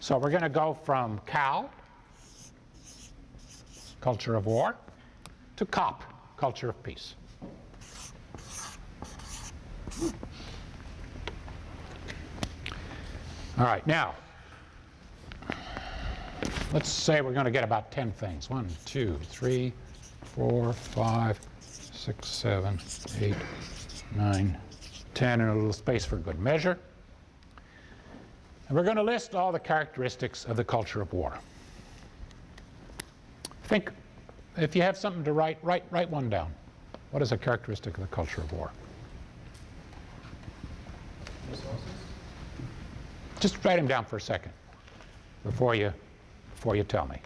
So we're going to go from CAL, culture of war, to COP, culture of peace. All right, now, let's say we're going to get about 10 things. 1, 2, 3, 4, 5, 6, 7, 8, 9, 10, and a little space for good measure. And we're going to list all the characteristics of the culture of war. Think, if you have something to write one down. What is a characteristic of the culture of war? Resources? Just write them down for a second before you tell me.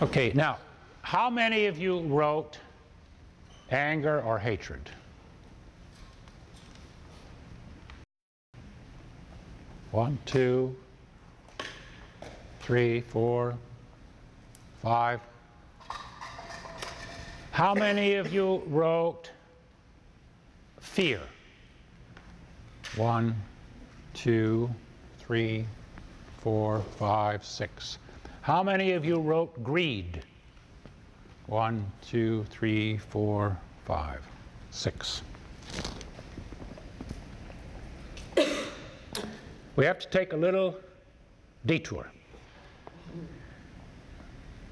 Okay, now, how many of you wrote anger or hatred? One, two, 3, 4, 5. How many of you wrote fear? 1, 2, 3, 4, 5, 6. How many of you wrote greed? 1, 2, 3, 4, 5, 6. We have to take a little detour.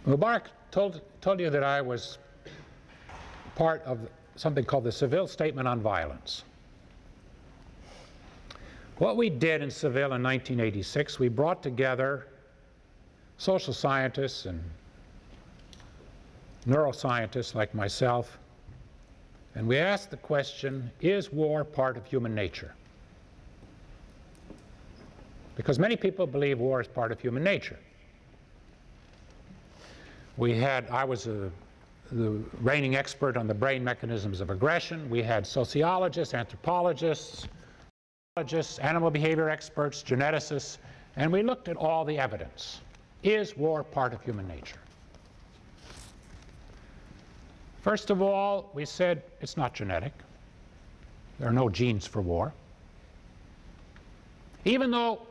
Mubarak told you that I was part of something called the Seville Statement on Violence. What we did in Seville in 1986, we brought together social scientists and neuroscientists like myself, and we asked the question, is war part of human nature? Because many people believe war is part of human nature. I was the reigning expert on the brain mechanisms of aggression. We had sociologists, anthropologists, animal behavior experts, geneticists, and we looked at all the evidence. Is war part of human nature? First of all, we said it's not genetic. There are no genes for war. Even though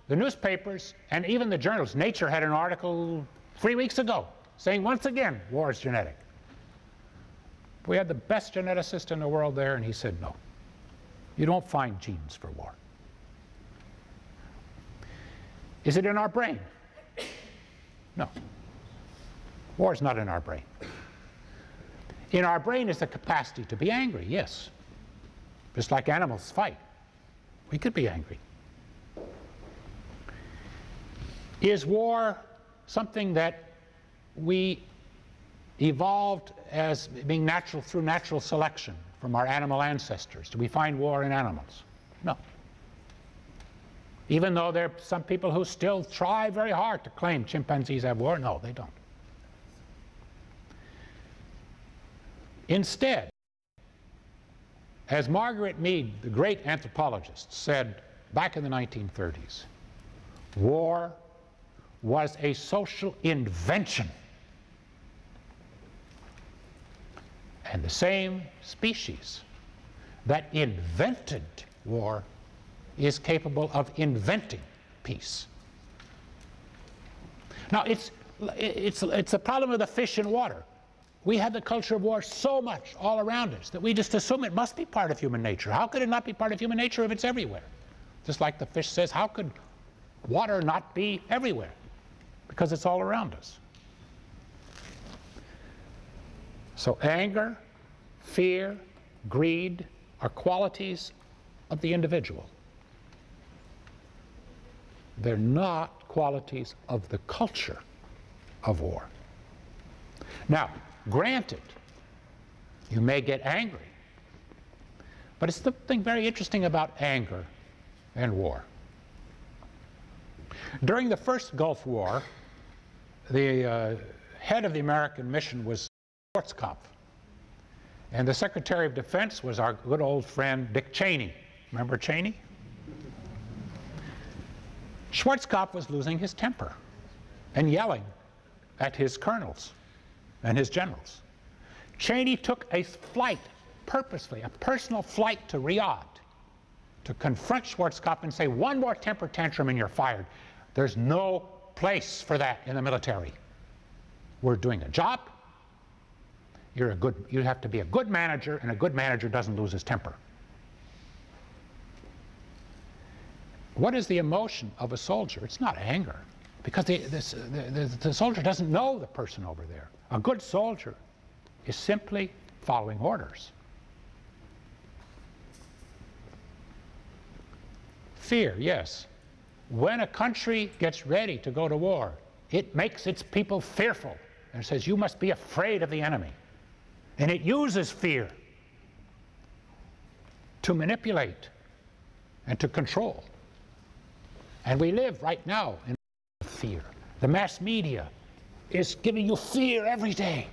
the newspapers and even the journals, Nature had an article 3 weeks ago saying once again, war is genetic. We had the best geneticist in the world there, and he said, no, you don't find genes for war. Is it in our brain? No. War is not in our brain. In our brain is the capacity to be angry, yes. Just like animals fight. We could be angry. Is war something that we evolved as being natural through natural selection from our animal ancestors? Do we find war in animals? No. Even though there are some people who still try very hard to claim chimpanzees have war, no, they don't. Instead, as Margaret Mead, the great anthropologist, said back in the 1930s, war was a social invention. And the same species that invented war is capable of inventing peace. Now, it's a problem of the fish in water. We have the culture of war so much all around us that we just assume it must be part of human nature. How could it not be part of human nature if it's everywhere? Just like the fish says, how could water not be everywhere? Because it's all around us. So anger, fear, greed are qualities of the individual. They're not qualities of the culture of war. Now, granted, you may get angry, but it's something very interesting about anger and war. During the first Gulf War, the head of the American mission was Schwarzkopf, and the Secretary of Defense was our good old friend Dick Cheney. Remember Cheney? Schwarzkopf was losing his temper and yelling at his colonels. and his generals. Cheney took a flight, purposely, a personal flight to Riyadh to confront Schwarzkopf and say, one more temper tantrum and you're fired. There's no place for that in the military. We're doing a job. You have to be a good manager, and a good manager doesn't lose his temper. What is the emotion of a soldier? It's not anger, because the soldier doesn't know the person over there. A good soldier is simply following orders. Fear, yes. When a country gets ready to go to war, it makes its people fearful and says, you must be afraid of the enemy. And it uses fear to manipulate and to control. And we live right now in fear. The mass media is giving you fear every day.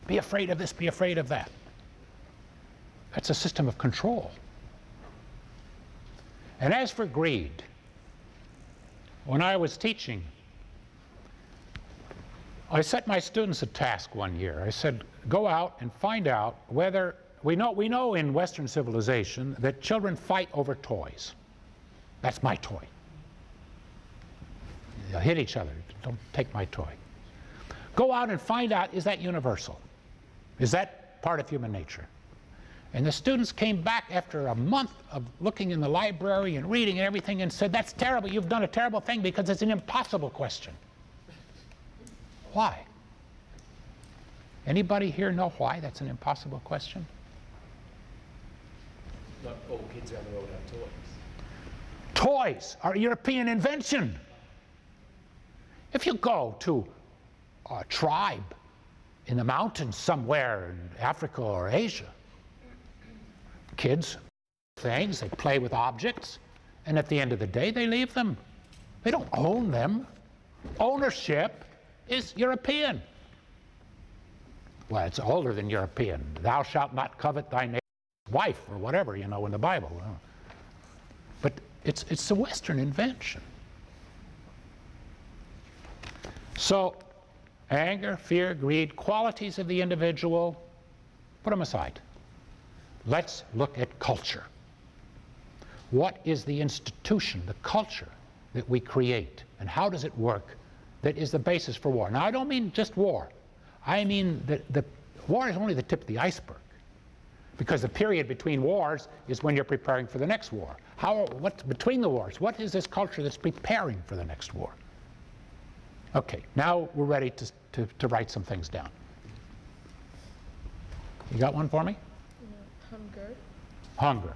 Be afraid of this, be afraid of that. That's a system of control. And as for greed, when I was teaching, I set my students a task one year. I said, go out and find out whether, we know in Western civilization that children fight over toys. That's my toy. They'll hit each other. Don't take my toy. Go out and find out, is that universal? Is that part of human nature? And the students came back after a month of looking in the library and reading and everything and said, that's terrible, you've done a terrible thing because it's an impossible question. Why? Anybody here know why that's an impossible question? Not all kids around the world have toys. Toys are a European invention. If you go to a tribe in the mountains somewhere in Africa or Asia, kids, things, they play with objects, and at the end of the day they leave them. They don't own them. Ownership is European. Well, it's older than European. Thou shalt not covet thy neighbor's wife, or whatever, you know, in the Bible. But it's a Western invention. So, anger, fear, greed, qualities of the individual, put them aside. Let's look at culture. What is the institution, the culture that we create, and how does it work that is the basis for war? Now, I don't mean just war. I mean that the war is only the tip of the iceberg, because the period between wars is when you're preparing for the next war. What's between the wars? What is this culture that's preparing for the next war? Okay, now we're ready to write some things down. You got one for me? Hunger. Hunger.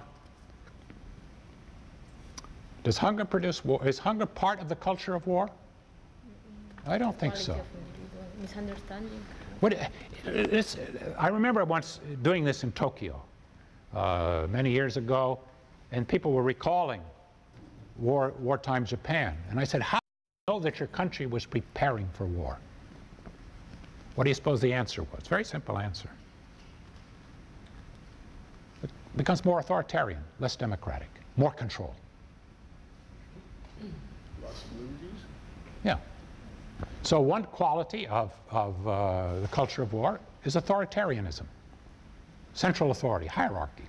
Does hunger produce war? Is hunger part of the culture of war? I don't think so. Misunderstanding. I remember once doing this in Tokyo many years ago, and people were recalling wartime Japan. And I said, how do you know that your country was preparing for war? What do you suppose the answer was? Very simple answer. It becomes more authoritarian, less democratic, more control. Less movies? Yeah. So one quality of the culture of war is authoritarianism, central authority, hierarchy.